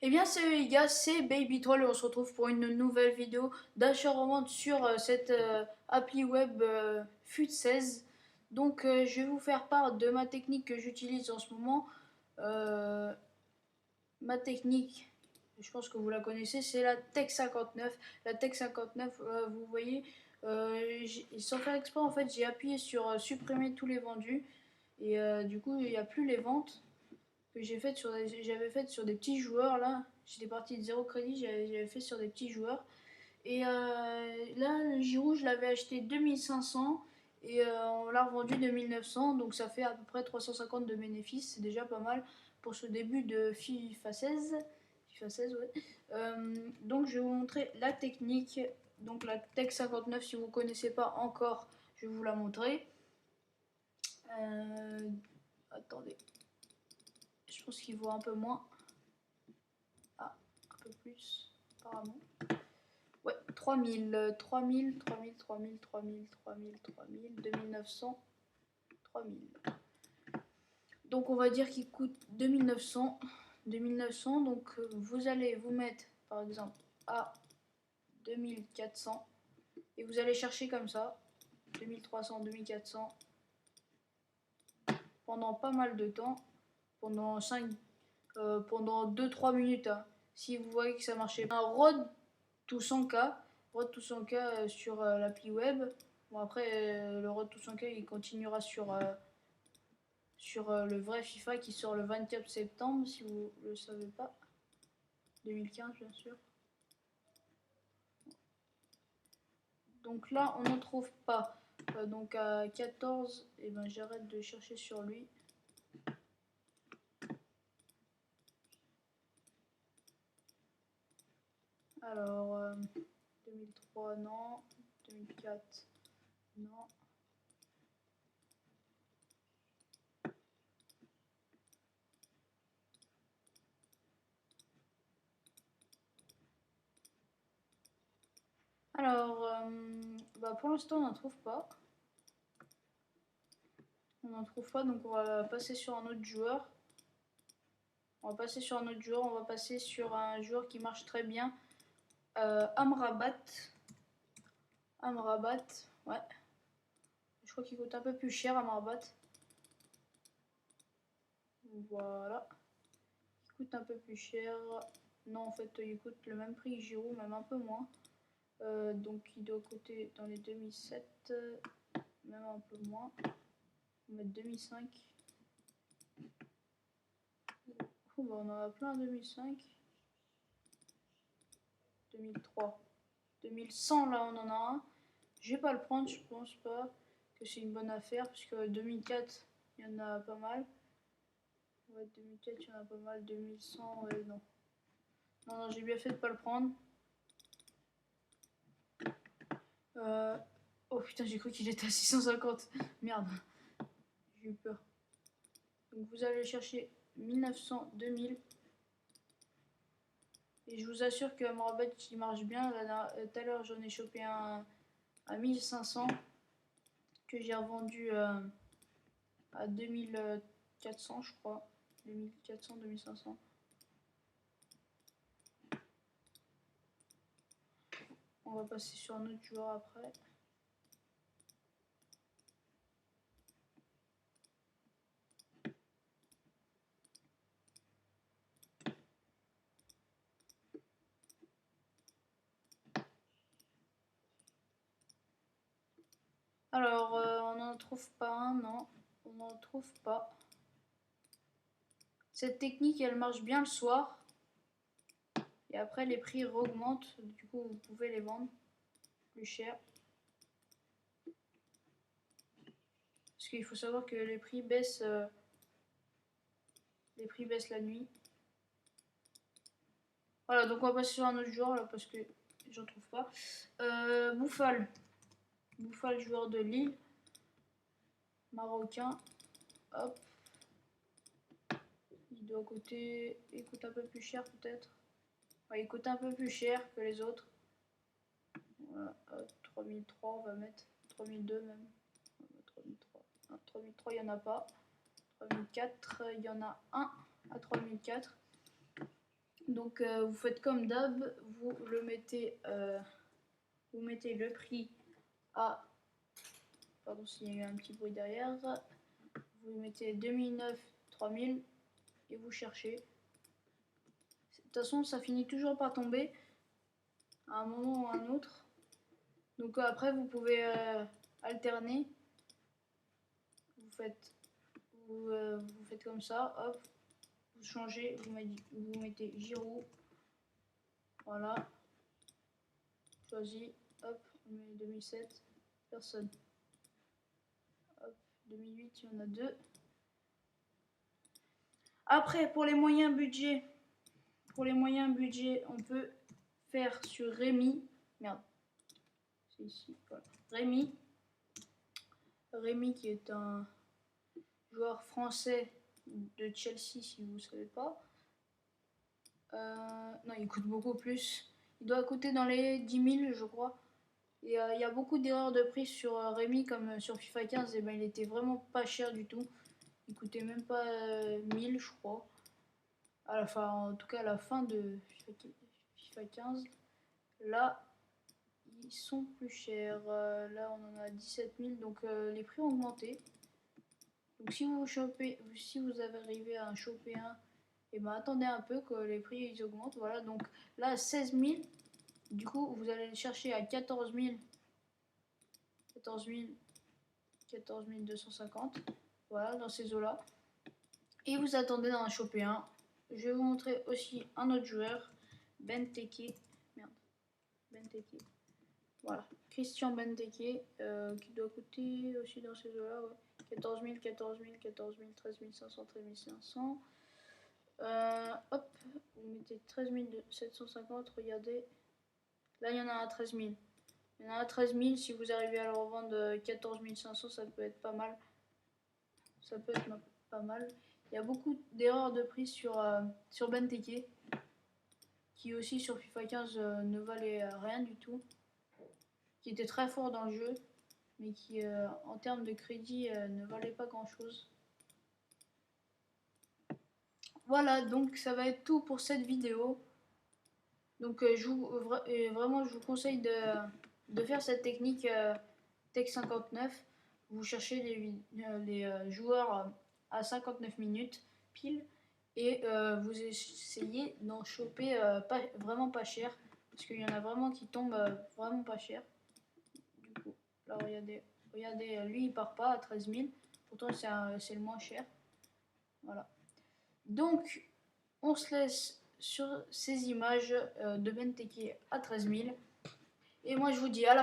Eh bien salut les gars, c'est Baby Troll et on se retrouve pour une nouvelle vidéo d'achat-revente sur cette appli web FUT 16. Donc je vais vous faire part de ma technique que j'utilise en ce moment. Euh, Ma technique, je pense que vous la connaissez, c'est la Tech 59. La Tech 59, vous voyez, sans faire exprès en fait j'ai appuyé sur supprimer tous les vendus et du coup il n'y a plus les ventes que j'avais fait sur des petits joueurs là. J'étais parti de zéro crédit, j'avais fait sur des petits joueurs. Et là, le Giroud, je l'avais acheté 2500 et on l'a revendu 2900, donc ça fait à peu près 350 de bénéfices, c'est déjà pas mal pour ce début de FIFA 16. FIFA 16, ouais. Donc je vais vous montrer la technique. Donc la Tech 59, si vous ne connaissez pas encore, je vais vous la montrer. Attendez, je pense qu'il vaut un peu moins. Ah, un peu plus, apparemment. Ouais, 3000, 3000, 3000, 3000, 3000, 3000, 3000, 2900, 3000. Donc on va dire qu'il coûte 2900. 2900, donc vous allez vous mettre par exemple à 2400 et vous allez chercher comme ça 2300, 2400 pendant pas mal de temps, pendant 5, pendant 2-3 minutes. Hein. Si vous voyez que ça marchait bien, Road to 100K, Road to 100K sur l'appli web. Bon après le Road to 100K il continuera sur le vrai FIFA qui sort le 24 septembre si vous le savez pas. 2015 bien sûr. Donc là on n'en trouve pas. Donc à 14, et ben j'arrête de chercher sur lui. Alors 2003 non, 2004 non. Alors bah pour l'instant on n'en trouve pas. On n'en trouve pas, donc on va passer sur un autre joueur. On va passer sur un autre joueur, on va passer sur un joueur qui marche très bien. Amrabat. Amrabat, ouais. Je crois qu'il coûte un peu plus cher Amrabat. Voilà. Il coûte un peu plus cher. Non, en fait, il coûte le même prix que Giroud, même un peu moins. Donc il doit coûter dans les 2007, même un peu moins. On va mettre 2005. Oh, bah, on en a plein en 2005. 2003. 2100 là on en a un. Je vais pas le prendre, je pense pas que c'est une bonne affaire parce que 2004 il y en a pas mal. Ouais, 2004 il y en a pas mal. 2100 ouais non. Non non j'ai bien fait de pas le prendre. Oh putain j'ai cru qu'il était à 650. Merde. J'ai eu peur. Donc vous allez chercher 1900, 2000. Et je vous assure que Amrabat il marche bien. Tout à l'heure j'en ai chopé un à 1500 que j'ai revendu à 2400 je crois. 2400, 2500. On va passer sur un autre joueur après. Alors, on n'en trouve pas un, non. On n'en trouve pas. Cette technique, elle marche bien le soir. Et après, les prix augmentent. Du coup, vous pouvez les vendre plus cher. Parce qu'il faut savoir que les prix baissent la nuit. Voilà, donc on va passer sur un autre joueur là parce que j'en trouve pas. Bouffal. Bouffal, joueur de Lille. Marocain. Hop. Il doit coûter. Il coûte un peu plus cher peut-être. Ouais, il coûte un peu plus cher que les autres. Voilà, 3003 on va mettre. 3002 même. 3003. Non, 3003 il n'y en a pas. 3004 il y en a un à 3004. Donc vous faites comme d'hab, vous mettez le prix à, pardon s'il y a eu un petit bruit derrière, vous mettez 2009, 3000 et vous cherchez. De toute façon ça finit toujours par tomber à un moment ou à un autre. Donc après vous pouvez alterner. Vous faites comme ça, hop, vous changez, vous mettez Giroud, voilà, choisi, hop, on met 2007, personne, hop, 2008, il y en a 2. Après, pour les moyens budget, on peut faire sur Rémi, merde, c'est ici, voilà, Rémi qui est un joueur français de Chelsea si vous ne savez pas. Non, il coûte beaucoup plus. Il doit coûter dans les 10 000, je crois. Et il y a beaucoup d'erreurs de prix sur Rémi, comme sur FIFA 15. Et ben, il était vraiment pas cher du tout. Il coûtait même pas 1000, je crois. À la fin, en tout cas, à la fin de FIFA 15. Là, ils sont plus chers. Là, on en a 17 000. Donc, les prix ont augmenté. Donc, si vous avez arrivé à en choper un, et ben attendez un peu que les prix ils augmentent. Voilà, donc là 16 000, du coup vous allez le chercher à 14 250, voilà, dans ces eaux là, et vous attendez d'en choper un. Je vais vous montrer aussi un autre joueur, Benteke, voilà, Christian Benteke, qui doit coûter aussi dans ces eaux là, ouais. 14 000, 13 500, 13 500. Hop, vous mettez 13 750, regardez. Là, il y en a à 13 000. Il y en a à 13 000, si vous arrivez à le revendre 14 500, ça peut être pas mal. Ça peut être pas mal. Il y a beaucoup d'erreurs de prix sur Benteke, qui aussi sur FIFA 15 ne valait rien du tout. Qui était très fort dans le jeu, mais qui en termes de crédit ne valait pas grand chose. Voilà, donc ça va être tout pour cette vidéo. Donc vraiment, je vous conseille de faire cette technique Tech 59. Vous cherchez les joueurs à 59 minutes pile et vous essayez d'en choper vraiment pas cher, parce qu'il y en a vraiment qui tombent vraiment pas cher. Du coup, là regardez, lui il part pas à 13 000, pourtant c'est le moins cher. Voilà. Donc on se laisse sur ces images de Benteke à 13 000. Et moi je vous dis à la